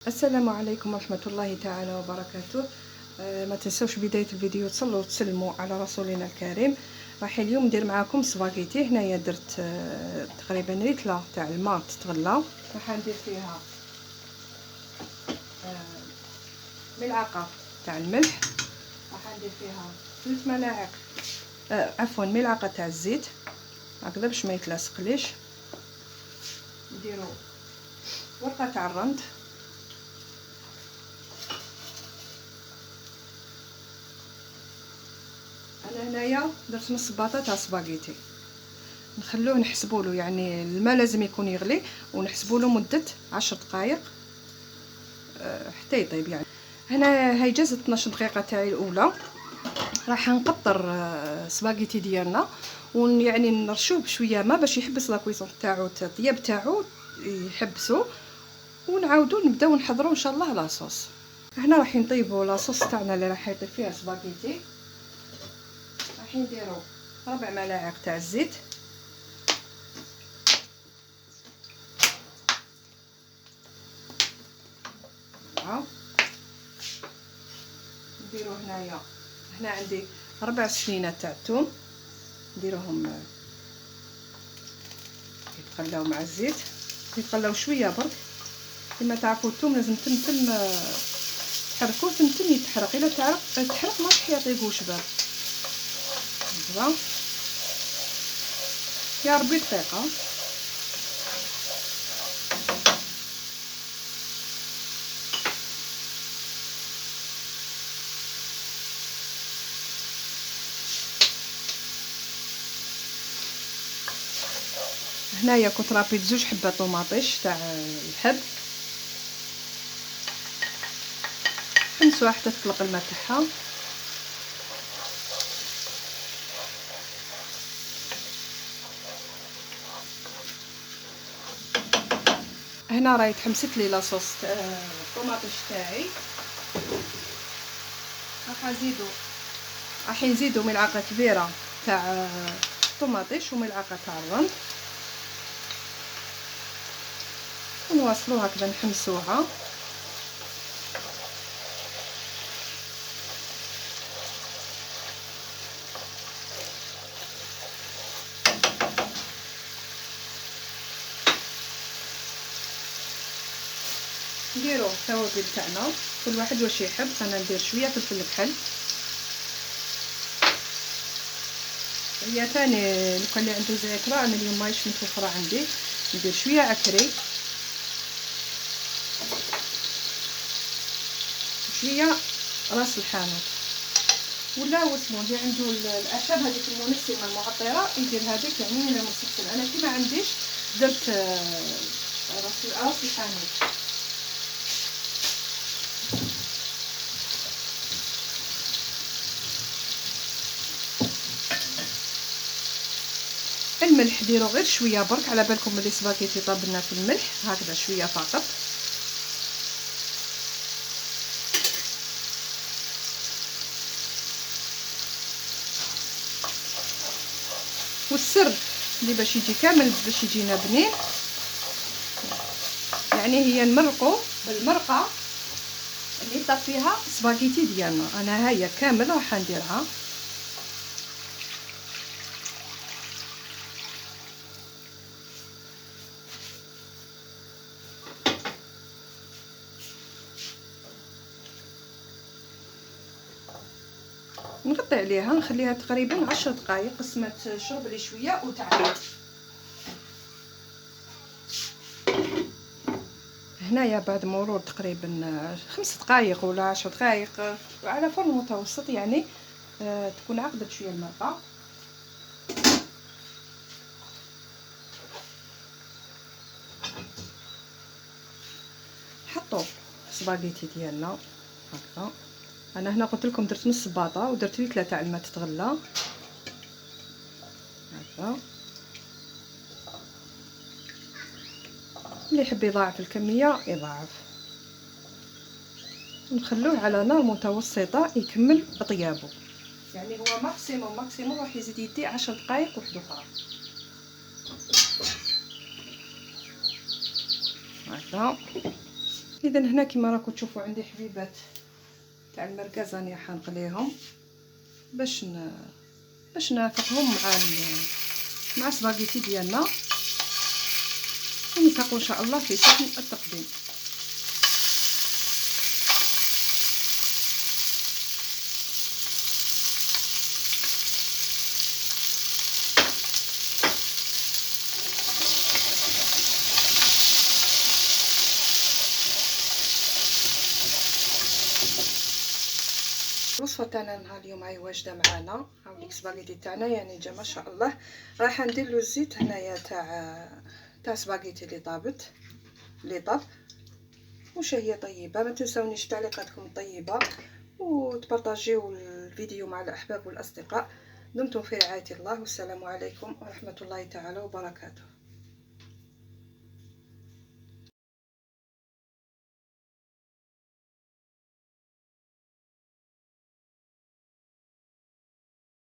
السلام عليكم ورحمة الله تعالى وبركاته. ما تنسوش بداية الفيديو تصلوا وتسلموا على رسولنا الكريم. راح اليوم ندير معكم سباغيتي. هنايا درت تقريبا ريتله تاع الماء تتغلى، راح ندير فيها ملعقة تاع الملح، راح ندير فيها 3 ملاعق عفوا ملعقة تاع الزيت هكذا باش ما يتلاصقليش. نديرو ورقة تاع الرند، انا هنايا درت نص باطه تاع سباغيتي، نخلوه نحسبوا له، يعني الماء لازم يكون يغلي ونحسبوا له مده 10 دقائق حتى يطيب. يعني هنا هاي جازت 12 دقيقه تاعي الاولى. راح نقطر سباغيتي ديالنا ويعني نرشوه بشويه ماء باش يحبس لاكويسون تاعو، الطياب تاعو يحبسوا، ونعاودوا نبداو نحضروا ان شاء الله لاصوص. هنا راح نطيبوا لاصوص تاعنا اللي راح يطيب فيها سباغيتي. راح نديرو 4 ملاعق تاع الزيت، نديرو هنا عندي 4 سنينات تاع الثوم، نديروهم يتقلاو مع الزيت، يتقلاو شويه برك. كما تعرفوا الثوم لازم تمتم تحركوه، تمتم يتحرق، الا تحرق ما راح يطيبوش بال هكذا. يا ربي دقيقه. هنايا كنت رابيت 2 حبات طوماطيش تاع الحب، خمسوها حتى تطلق الماء تاعها. هنا راهي تحمست لي لاصوص الطوماطيش تاعي. راح نزيدو ملعقه كبيره تاع الطوماطيش وملعقه تاع الرند، ونواصلو هكذا نحمسوها. نديرو التوابل تاعنا كل واحد واش يحب. انا ندير شويه فلفل كحل، هي ثاني لو كان اللي عنده زعتره، انا اليوم ماهيش متوفره عندي، ندير شويه عكري، شويه راس الحانوت، ولا واسمو اللي عنده الاعشاب هذيك المنسمه المعطره يدير هذيك، يعني من المسكن. انا كي ما عنديش درت راس الحانوت. الملح ديروا غير شويه برك، على بالكم اللي سباغيتي طابلنا في الملح، هكذا شويه فقط. والسر اللي باش يجي كامل باش يجينا بنين، يعني هي نمرقوا بالمرقه اللي طاب فيها سباغيتي ديالنا. انا هيا كامل راح نديرها. نغطي عليها نخليها تقريبا 10 دقائق قسمة تشرب لي شويه وتعمل. هنايا بعد مرور تقريبا 5 دقائق ولا 10 دقائق على فرن متوسط، يعني تكون عقدت شويه المرقه. نحطوا سباغيتي ديالنا هكذا. انا هنا قلت لكم درت نص باطه ودرت لي 3 تاع الماء تتغلى هكذا. اللي يحب يضاعف الكميه يضاعف، ونخلوه على نار متوسطه يكمل طيابه. يعني هو ماكسيموم راح يزيد يدي 10 دقائق وحده اخرى هكذا. اذا هنا كما راكم تشوفوا عندي حبيبات تاع المركز راني حنقليهم باش نافقهم مع السباغيتي ديالنا، ونلتقوا ان شاء الله في صحن التقديم. الوصفه تاعنا نهار اليوم هاي واجده معانا. هاوليك سباغيتي تاعنا يعني جا ما شاء الله. راح ندير له الزيت هنايا تاع سباغيتي اللي طاب. وش هي طيبه، ما تنسونيش تعليقاتكم الطيبه وتبارطاجيو الفيديو مع الاحباب والاصدقاء. دمتم في رعايه الله، والسلام عليكم ورحمه الله تعالى وبركاته.